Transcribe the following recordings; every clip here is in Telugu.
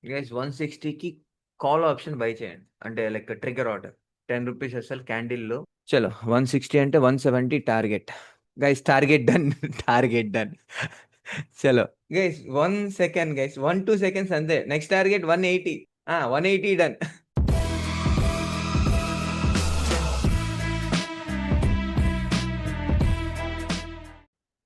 గైస్ 160కి కాల్ ఆప్షన్ బై చేయండి. అంటే లైక్ ట్రిగ్గర్ ఆర్డర్. 10 రూపీస్ అసలు క్యాండిల్‌లో. చలో 160 అంటే 170 target. Guys target done. Target done. చలో గైస్ 1 సెకండ్ గైస్. 1, 2 సెకండ్స్ అంతే. Next target 180. 180 done.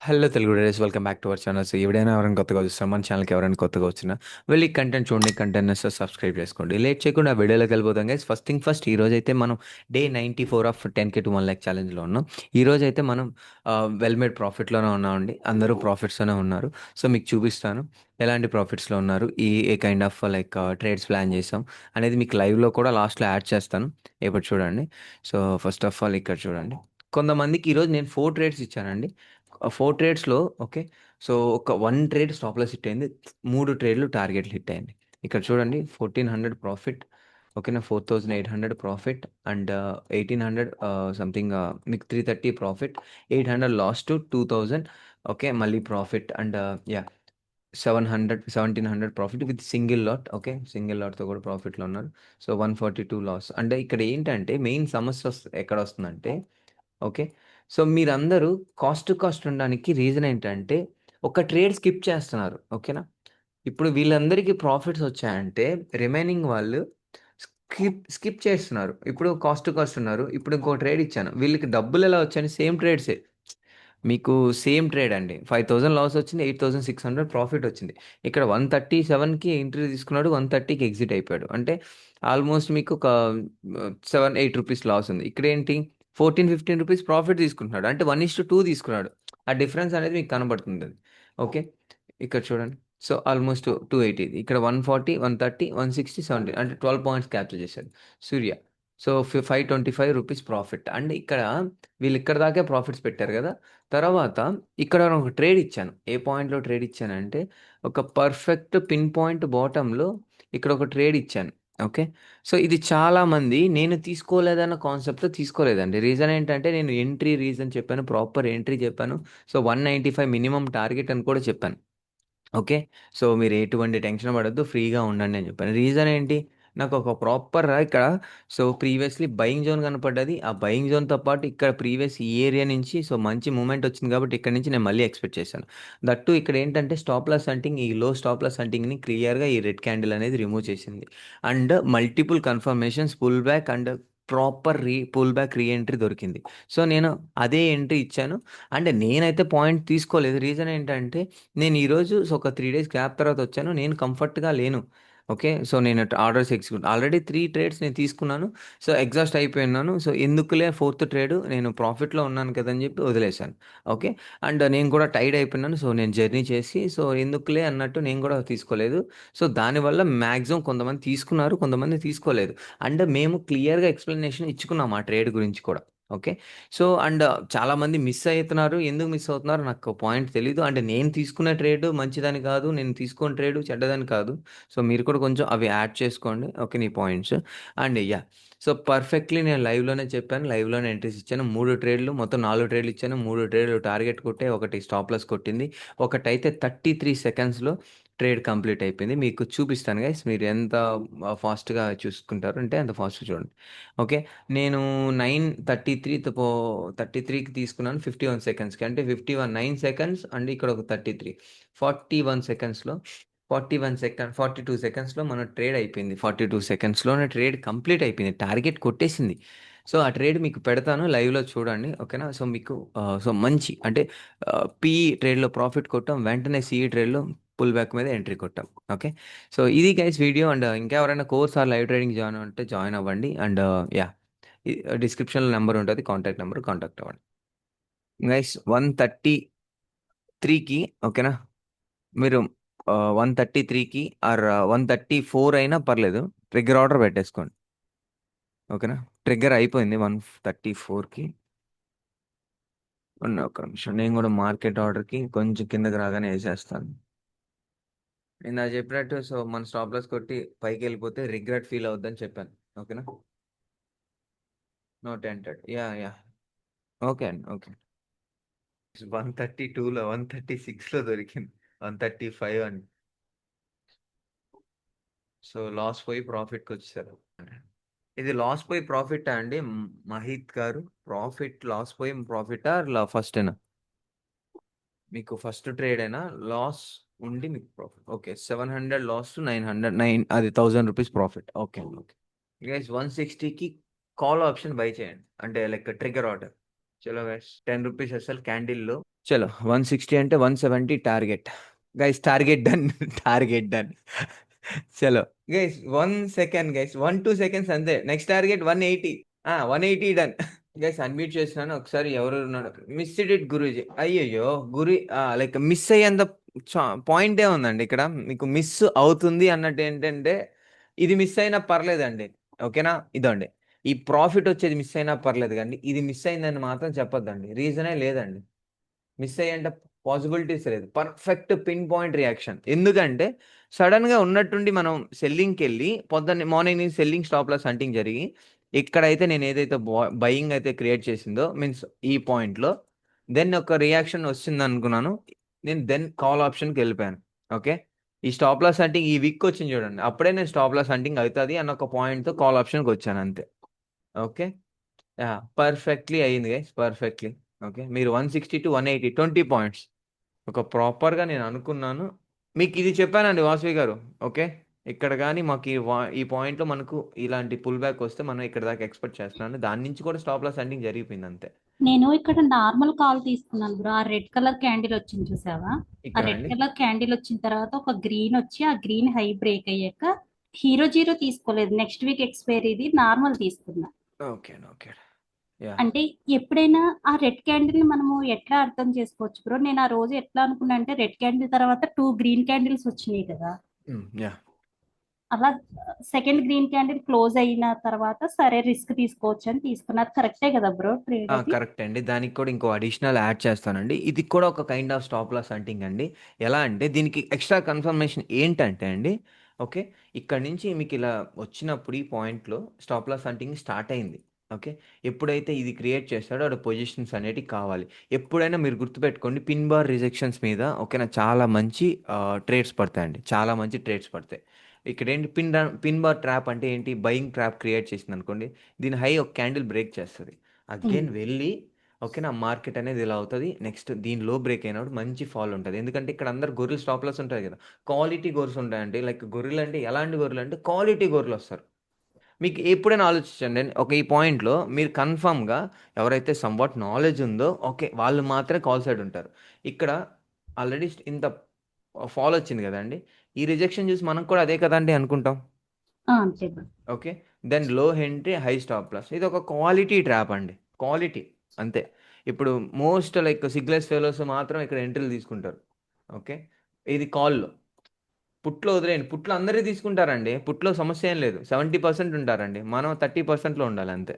Hello Telugu days, welcome back to our channel. So ఎవరైనా ఎవరైనా కొత్తగా చూస్తాం మన ఛానల్కి, ఎవరైనా కొత్తగా వచ్చినా వెళ్ళి కంటెంట్ చూడండి, కంటెంట్ సబ్స్క్రైబ్ చేసుకోండి. లేట్ చేయకుండా వీడియోలోకి వెళ్ళిపోతాం గైస్. ఫస్ట్ థింగ్ ఫస్ట్, ఈ రోజు అయితే మనం day 94 of 10K to 1 lakh ఛాలెంజ్లో ఉన్నాం. ఈ రోజు అయితే మనం వెల్ మేడ్ ప్రాఫిట్లోనే ఉన్నామండి. అందరూ ప్రాఫిట్స్లోనే ఉన్నారు. సో మీకు చూపిస్తాను ఎలాంటి ప్రాఫిట్స్లో ఉన్నారు, a kind of like trades plan చేసాం అనేది మీకు లైవ్లో కూడా లాస్ట్లో యాడ్ చేస్తాను. ఇప్పుడు చూడండి. సో ఫస్ట్ ఆఫ్ ఆల్ ఇక్కడ చూడండి. కొంతమందికి ఈరోజు నేను 4 ట్రేడ్స్ ఇచ్చానండి. 4 ట్రేడ్స్‌లో ఓకే. సో, ఒక 1 ట్రేడ్ స్టాప్ లాస్ హిట్ అయింది. 3 ట్రేడ్‌లు టార్గెట్లు హిట్ అయింది. ఇక్కడ చూడండి 1400 ప్రాఫిట్. ఓకేనా. 4800 ప్రాఫిట్ అండ్ 1800 సంథింగ్ మీకు 330 ప్రాఫిట్. 800 loss to 2000. ఓకే. మళ్ళీ profit and yeah! 1700 profit with single lot. Okay. Single లాట్‌తో కూడా ప్రాఫిట్‌లో ఉన్నారు. So, 142 loss. అంటే ఇక్కడ ఏంటంటే మెయిన్ సమస్య ఎక్కడొస్తుందంటే ఓకే. సో, మీరందరూ కాస్ట్ టు కాస్ట్ ఉండడానికి రీజన్ ఏంటంటే, ఒక ట్రేడ్ స్కిప్ చేస్తున్నారు. ఓకేనా. ఇప్పుడు వీళ్ళందరికీ ప్రాఫిట్స్ వచ్చాయంటే, రిమైనింగ్ వాళ్ళు స్కిప్ చేస్తున్నారు. ఇప్పుడు కాస్ట్ టు కాస్ట్ ఉన్నారు. ఇప్పుడు ఇంకో ట్రేడ్ ఇచ్చాను. వీళ్ళకి డబ్బులెలా వచ్చాయంటే సేమ్ ట్రేడ్సే. మీకు సేమ్ ట్రేడ్ అండి. 5000 లాస్ వచ్చింది. 8600 ప్రాఫిట్ వచ్చింది. ఇక్కడ 137కి ఎంట్రీ తీసుకున్నాడు. 130కి ఎగ్జిట్ అయిపోయాడు. అంటే ఆల్మోస్ట్ మీకు ఒక 7, 8 రూపీస్ లాస్ ఉంది. ఇక్కడేంటి 14, 15 రూపీస్ ప్రాఫిట్ తీసుకుంటున్నాడు. అంటే 1:2 తీసుకున్నాడు. ఆ డిఫరెన్స్ అనేది మీకు కనబడుతుందది. ఓకే. ఇక్కడ చూడండి. So, almost 280. ఇక్కడ 140, 130, 160, 70 అంటే 12 పాయింట్స్ క్యాప్చర్ చేశాడు. Surya. So, 525 rupees profit. And ఇక్కడ వీళ్ళిక్కడి దాకే ప్రాఫిట్స్ పెట్టారు గదా! తర్వాత ఇక్కడ ఒక ట్రేడ్ ఇచ్చాను. ఏ పాయింట్‌లో ట్రేడ్ ఇచ్చానంటే, ఒక పర్ఫెక్ట్ పిన్ పాయింట్ బాటమ్‌లో ఇక్కడ ఒక ట్రేడ్ ఇచ్చాను. ఓకే. సో, ఇది చాలామంది నేను తీసుకోలేదన్న కాన్సెప్ట్‌తో తీసుకోలేదండి. రీజన్ ఏంటంటే, నేను ఎంట్రీ రీజన్ చెప్పాను. ప్రాపర్ ఎంట్రీ చెప్పాను. సో, 195 మినిమమ్ టార్గెట్ అని కూడా చెప్పాను. ఓకే. సో, మీరు ఎటువంటి టెన్షన్ పడొద్దు. ఫ్రీగా ఉండండి అని చెప్పాను. రీజన్ ఏంటి? నాకొక ప్రాపర్‌గా ఇక్కడ సో, ప్రీవియస్‌లీ బయింగ్ జోన్ కనపడ్డది. ఆ బయింగ్ జోన్‌తో పాటు ఇక్కడ ప్రీవియస్ ఈ ఏరియా నుంచి సో, మంచి మూవ్‌మెంట్ వచ్చింది కాబట్టి ఇక్కడి నుంచి నేను మళ్ళీ ఎక్స్‌పెక్ట్ చేశాను. దట్ టూ ఇక్కడ ఏంటంటే స్టాప్ లాస్ హంటింగ్, ఈ లో స్టాప్ లాస్ హంటింగ్‌ని క్లియర్‌గా ఈ రెడ్ క్యాండిల్ అనేది రిమూవ్ చేసింది. And multiple confirmations, pull back and proper pull back re entry దొరికింది. సో, నేను అదే ఎంట్రీ ఇచ్చాను. అండ్ నేనైతే పాయింట్ తీసుకోలేదు. రీజన్ ఏంటంటే నేను ఈరోజు సో, ఒక 3 డేస్ గ్యాప్ తర్వాత వచ్చాను. నేను కంఫర్ట్‌గా లేను. ఓకే. సో, నేను ఆర్డర్స్ ఎగ్జిక్యూట్ ఆల్రెడీ 3 ట్రేడ్స్ నేను తీసుకున్నాను. సో, ఎగ్జాస్ట్ అయిపోయున్నాను. సో, ఎందుకులే ఫోర్త్ ట్రేడ్ నేను ప్రాఫిట్‌లో ఉన్నాను కదా! అని చెప్పి వదిలేసాను. ఓకే. అండ్ నేను కూడా టైర్డ్ అయిపోయినాను. సో, నేను జర్నీ చేసి సో, ఎందుకులే అన్నట్టు నేను కూడా తీసుకోలేదు. సో, దానివల్ల మాక్సిమం కొంతమంది తీసుకున్నారు. కొంతమంది తీసుకోలేదు. అండ్ మేము క్లియర్‌గా ఎక్స్‌ప్లనేషన్ ఇచ్చుకున్నాం ఆ ట్రేడ్ గురించి కూడా. ఓకే. సో, అండ్ చాలామంది మిస్ అయితున్నారు. ఎందుకు మిస్ అవుతున్నారో నాకు పాయింట్ తెలీదు. అంటే నేను తీసుకున్న ట్రేడ్ మంచిదని కాదు. నేను తీసుకోని ట్రేడ్ చెడ్డదని కాదు. సో, మీరు కూడా కొంచెం అవి యాడ్ చేసుకోండి. ఓకే. నీ points. And yeah! So, perfectly నేను లైవ్‌లోనే చెప్పాను. లైవ్‌లోనే ఎంట్రీస్ ఇచ్చాను. 3 ట్రేడ్‌లు మొత్తం 4 ట్రేడ్‌లు ఇచ్చాను. 3 ట్రేడ్‌లు టార్గెట్ కొట్టాయి. ఒకటి స్టాప్ లాస్ కొట్టింది. ఒకటైతే 33 సెకండ్స్‌లో ట్రేడ్ కంప్లీట్ అయిపోయింది. మీకు చూపిస్తాను గైస్. మీరు ఎంత ఫాస్ట్‌గా చూసుకుంటారో అంటే అంత ఫాస్ట్‌గా చూడండి. ఓకే. నేను 33కి తీసుకున్నాను 51 సెకండ్స్‌కి. అంటే 9 సెకండ్స్ అండ్ ఇక్కడ ఒక 33. 41 సెకండ్స్‌లో 42 సెకండ్స్‌లో మన ట్రేడ్ అయిపోయింది. 42 సెకండ్స్‌లోనే ట్రేడ్ కంప్లీట్ అయిపోయింది. టార్గెట్ కొట్టేసింది. సో, ఆ ట్రేడ్ మీకు పెడతాను లైవ్‌లో చూడండి. ఓకేనా. సో, మీకు సో, మంచి అంటే పీఈ ట్రేడ్‌లో ప్రాఫిట్ కొట్టాం. వెంటనే సీఈ ట్రేడ్‌లో పుల్ బ్యాక్ మీద ఎంట్రీ కొట్టాం. ఓకే. సో, ఇది గైస్ వీడియో. అండ్ ఇంకా ఎవరైనా course or live trading join అంటే జాయిన్ అవ్వండి. And yeah! డిస్క్రిప్షన్‌లో నంబర్ ఉంటది. కాంటాక్ట్ నంబర్ కాంటాక్ట్ అవ్వండి. గైస్ 133కి ఓకేనా. మీరు 133కి ఆర్ 134 అయినా పర్లేదు. ట్రిగ్గర్ ఆర్డర్ పెట్టేసుకోండి. ఓకేనా. ట్రిగ్గర్ అయిపోయింది 134కి. ఒక్క నిమిషం. నేను కూడా మార్కెట్ ఆర్డర్‌కి కొంచెం కిందకి రాగానే ఏసేస్తాను. ఇందాక చెప్పినట్టు సో, మన స్టాప్ లాస్ కొట్టి పైకెళ్ళిపోతే రిగ్రెట్ ఫీల్ అవుద్దని చెప్పాను. ఓకేనా. Not entered. యాహ్! ఓకే అండి. ఓకే. 132లో 136లో దొరికింది. 135 అండి. సో లాస్ పోయి ప్రాఫిట్కి వచ్చేసారు. ఇది లాస్ పోయి ప్రాఫిటా అండి మహిత్ గారు? ప్రాఫిట్ లాస్ పోయి ప్రాఫిటా ఫస్టేనా? మీకు ఫస్ట్ ట్రేడ్ అయినా లాస్ ఉండి మీకు ప్రాఫిట్. ఓకే, 700 లాస్ టు 900 అది 1000 rupees profit. Okay okay guys, 160కి కాల్ ఆప్షన్ బై చేయండి, అంటే లైక్ ట్రిగర్ ఆర్డర్. చలో గైస్, 10 రూపీస్ అసలు క్యాండిల్లో. చలో 160 అంటే 170 target. Guys target done. Target done. చలో గైస్ 1 సెకండ్ గైస్, 1-2 సెకండ్స్ అంతే. Next target 180. 180 done. Guys unmute చేసినాను ఒకసారి. ఎవరు ఉన్నారు? Miss it Guruji. అయ్యయ్యో గురి లైక్ మిస్ అయ్యేంత పాయింటే ఉందండి ఇక్కడ. మీకు మిస్ అవుతుంది అన్నట్టు ఏంటంటే, ఇది మిస్ అయినా పర్లేదండి, ఓకేనా? ఇదండి, ఈ ప్రాఫిట్ వచ్చేది మిస్ అయినా పర్లేదు కానీ ఇది మిస్ అయిందని మాత్రం చెప్పొద్దండి. రీజనే లేదండి. మిస్ అయ్యేంత పాసిబిలిటీస్ లేదు. Perfect pin point reaction. ఎందుకంటే సడన్ గా ఉన్నట్టుండి మనం సెల్లింగ్కి వెళ్ళి పొద్దున్న మార్నింగ్ నుంచి సెల్లింగ్ స్టాప్ లాస్ హంటింగ్ జరిగి ఇక్కడైతే నేను ఏదైతే బయింగ్ అయితే క్రియేట్ చేసిందో మీన్స్ ఈ పాయింట్లో, దెన్ ఒక రియాక్షన్ వచ్చింది అనుకున్నాను. నేను దెన్ కాల్ ఆప్షన్కి వెళ్ళిపోయాను. ఓకే, ఈ స్టాప్ లాస్ హంటింగ్ ఈ వీక్ వచ్చింది చూడండి, అప్పుడే నేను స్టాప్ లాస్ హంటింగ్ అవుతుంది అన్న ఒక పాయింట్తో కాల్ ఆప్షన్కి వచ్చాను అంతే. ఓకే, పర్ఫెక్ట్లీ అయ్యింది గైస్, పర్ఫెక్ట్లీ. ఓకే, మీరు 160 to 180 20 పాయింట్స్ ఒక ప్రాపర్గా నేను అనుకున్నాను. మీకు ఇది చెప్పానండి వాసవి గారు. ఓకే, ఇక్కడ కానీ మాకు ఈ పాయింట్లో మనకు ఇలాంటి పుల్ బ్యాక్ వస్తే మనం ఇక్కడ దాకా ఎక్స్పెక్ట్ చేస్తున్నాను. దాని నుంచి కూడా స్టాప్ లాస్ ఎండింగ్ జరిగిపోయింది అంతే. నేను ఇక్కడ నార్మల్ కాల్ తీసుకున్నాను బ్రో. ఆ రెడ్ కలర్ క్యాండిల్ వచ్చింది చూసావా? ఆ ఇక్కడ రెడ్ అండి. కలర్ క్యాండిల్ వచ్చిన తర్వాత ఒక గ్రీన్ వచ్చి ఆ గ్రీన్ హై బ్రేక్ అయ్యాక హీరో జీరో తీసుకోలేదు. నెక్స్ట్ వీక్ ఎక్స్పైరీది నార్మల్ తీసుకున్నా. ఓకే అండి, ఓకే. యా. అంటే ఎప్పుడైనా ఆ రెడ్ క్యాండిల్ ని మనము ఎట్లా అర్థం చేసుకోవచ్చు బ్రో? నేను ఆ రోజు ఎట్లా అనుకున్నా అంటే రెడ్ క్యాండిల్ తర్వాత 2 గ్రీన్ క్యాండిల్స్ వచ్చినాయి కదా. యా. అలా సెకండ్ గ్రీన్ క్యాండిల్ క్లోజ్ అయిన తర్వాత సరే రిస్క్ తీసుకోవచ్చు అని తీసుకున్నారు. కరెక్టే కదా బ్రో ట్రేడ్ అది? కరెక్ట్ అండి. దానికి కూడా ఇంకో అడిషనల్ యాడ్ చేస్తానండి. ఇది కూడా ఒక kind of stop loss hunting అండి. ఎలా అంటే దీనికి ఎక్స్ట్రా కన్ఫర్మేషన్ ఏంటంటే అండి, ఓకే, ఇక్కడ నుంచి మీకు ఇలా వచ్చినప్పుడు ఈ పాయింట్లో స్టాప్ లాస్ హంటింగ్ స్టార్ట్ అయింది. ఓకే, ఎప్పుడైతే ఇది క్రియేట్ చేస్తాడో అక్కడ పొజిషన్స్ అనేటివి కావాలి. ఎప్పుడైనా మీరు గుర్తుపెట్టుకోండి, పిన్ బార్ రిజెక్షన్స్ మీద ఓకేనా చాలా మంచి ట్రేడ్స్ పడతాయండి, చాలా మంచి ట్రేడ్స్ పడతాయి. ఇక్కడ ఏంటి, పిన్ బార్ ట్రాప్ అంటే ఏంటి? బయింగ్ ట్రాప్ క్రియేట్ చేసింది అనుకోండి, దీని హై ఒక క్యాండిల్ బ్రేక్ చేస్తుంది, ఉమ్. అగైన్ వెళ్ళి ఓకేనా మార్కెట్ అనేది ఇలా అవుతుంది. నెక్స్ట్ దీని లో బ్రేక్ అయినప్పుడు మంచి ఫాల్ ఉంటుంది. ఎందుకంటే ఇక్కడ అందరు గొర్రెలు స్టాప్ లాస్ ఉంటాయి కదా, క్వాలిటీ గొర్రెలు ఉంటాయండి. లైక్ గొర్రెలు అంటే ఎలాంటి గొర్రెలు అంటే క్వాలిటీ గొర్రెలు వస్తారు. మీకు ఎప్పుడైనా ఆలోచించండి, ఒక ఈ పాయింట్లో మీరు కన్ఫామ్గా ఎవరైతే సంవాట్ నాలెడ్జ్ ఉందో ఓకే వాళ్ళు మాత్రమే కాల్ సైడ్ ఉంటారు. ఇక్కడ ఆల్రెడీ ఇంత ఫాల్ వచ్చింది కదండి, ఈ రిజెక్షన్ చూసి మనం కూడా అదే కదండి అనుకుంటాం. అంతే బ్రో. ఓకే, దెన్ లో ఎంట్రీ హై స్టాప్ లాస్. ఇది ఒక క్వాలిటీ ట్రాప్ అండి, క్వాలిటీ అంతే. ఇప్పుడు మోస్ట్ లైక్ సిగ్లెస్ ఫెలోస్ మాత్రం ఇక్కడ ఎంట్రీలు తీసుకుంటారు. ఓకే, ఇది కాల్లో. పుట్లో వదిలేయండి, పుట్లో అందరూ తీసుకుంటారండి, పుట్లో సమస్య ఏం లేదు. 70% ఉంటారండి, మనం 30%లో ఉండాలి అంతే.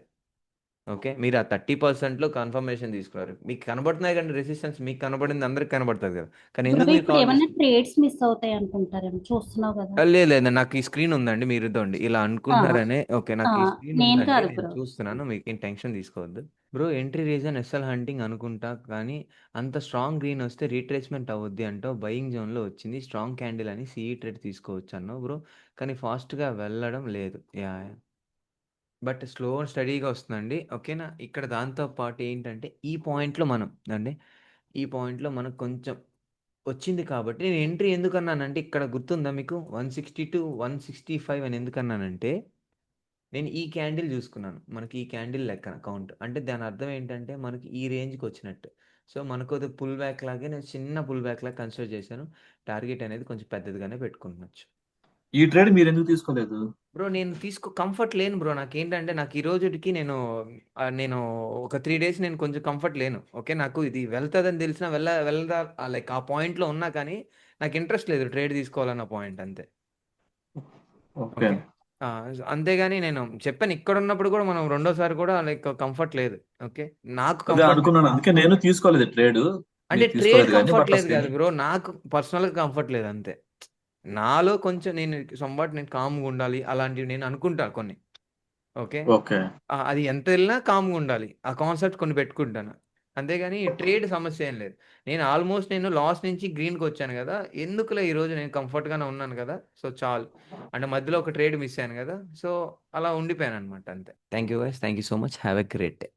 ఓకే, మీరు ఆ 30%లో కన్ఫర్మేషన్ తీసుకున్నారు, మీకు కనబడుతున్నాయి కానీ రెసిస్టెన్స్ మీకు కనబడింది అందరికి కనబడుతుంది కదా, కానీ బ్రో ఎందుకు మీరు ఇప్పుడు కాల్ ఏమన్నా తీసుకుంటారు? ట్రేడ్స్ మిస్ అవుతాయి అనుకుంటారేమో, చూస్తున్నావు కదా. లేదు లేదు, నాకు ఈ స్క్రీన్ ఉందండి, మీరు ఇదండి ఇలా ఆ, అనుకుంటున్నారనే. ఓకే, ఆ, నాకు ఈ స్క్రీన్ నేను ఉందండి, కాదు నేను బ్రో. చూస్తున్నాను, మీకు ఏం టెన్షన్ తీసుకోవద్దు. Bro entry reason SL hunting అనుకుంటా, కానీ అంత స్ట్రాంగ్ గ్రీన్ వస్తే రీట్రేస్మెంట్ అవుద్ది అంటావు. బయింగ్ జోన్లో వచ్చింది స్ట్రాంగ్ క్యాండిల్ అని సిఈ ట్రేడ్ తీసుకోవచ్చు అన్నావు బ్రో, కానీ ఫాస్ట్గా వెళ్ళడం లేదు. యా, బట్ స్లో అండ్ స్టడీగా వస్తుందండి. ఓకేనా, ఇక్కడ దాంతో పాటు ఏంటంటే ఈ పాయింట్లో మనం అండి, ఈ పాయింట్లో మనకు కొంచెం వచ్చింది కాబట్టి నేను ఎంట్రీ ఎందుకన్నానంటే ఇక్కడ గుర్తుందా మీకు? 160 to 165 అని ఎందుకన్నానంటే, నేను ఈ క్యాండిల్ చూసుకున్నాను, మనకి ఈ క్యాండిల్ లెక్కన కౌంట్ అంటే దాని అర్థం ఏంటంటే మనకి ఈ రేంజ్కి వచ్చినట్టు. సో మనకు అది పుల్ బ్యాక్ లాగే, నేను చిన్న పుల్ బ్యాక్ లాగా కన్సిడర్ చేశాను. టార్గెట్ అనేది కొంచెం పెద్దదిగానే పెట్టుకుంటున్నచ్చు. ఈ ట్రేడ్ మీరు ఎందుకు తీసుకోలేదు? బ్రో నేను కంఫర్ట్ లేను బ్రో. నాకేంటంటే నాకు ఈ రోజుకి నేను ఒక 3 డేస్ నేను కొంచెం కంఫర్ట్ లేను. ఓకే, నాకు ఇది వెళ్తుందని తెలిసినా వెళ్ళదా లైక్ ఆ పాయింట్లో ఉన్నా కానీ నాకు ఇంట్రెస్ట్ లేదు ట్రేడ్ తీసుకోవాలన్న పాయింట్ అంతే. ఓకే. ఓకే, అంతేగాని నేను చెప్పాను ఇక్కడ ఉన్నప్పుడు కూడా మనం రెండోసారి కూడా లైక్ కంఫర్ట్ లేదు. ఓకే, నాకు అదే కంఫర్ట్ అనుకున్నాను, అందుకే నేను తీసుకోలేదు ట్రేడ్. అంటే మీరు ట్రేడ్ తీసుకోలేదు కానీ కంఫర్ట్ బట్ లేదు అసలు కాదు బ్రో, నాకు పర్సనల్గా కంఫర్ట్ లేదు అంతే. నాలో కొంచెం నేను నేను కామ్గా ఉండాలి అలాంటివి నేను అనుకుంటా కొన్ని. Okay, okay. అది ఎంత వెళ్ళినా కామ్గా ఉండాలి, ఆ కాన్సెప్ట్ కొన్ని పెట్టుకుంటాను. అంతేగాని ట్రేడ్ సమస్య ఏం లేదు. నేను లాస్ నుంచి గ్రీన్‌కి వచ్చాను కదా! ఎందుకులే ఈరోజు నేను కంఫర్ట్‌గానే ఉన్నాను కదా! సో చాలు. అంటే మధ్యలో ఒక ట్రేడ్ మిస్ అయ్యాను కదా! సో అలా ఉండిపోయానన్నమాట అంతే. Thank you guys. Thank you so much. Have a great day.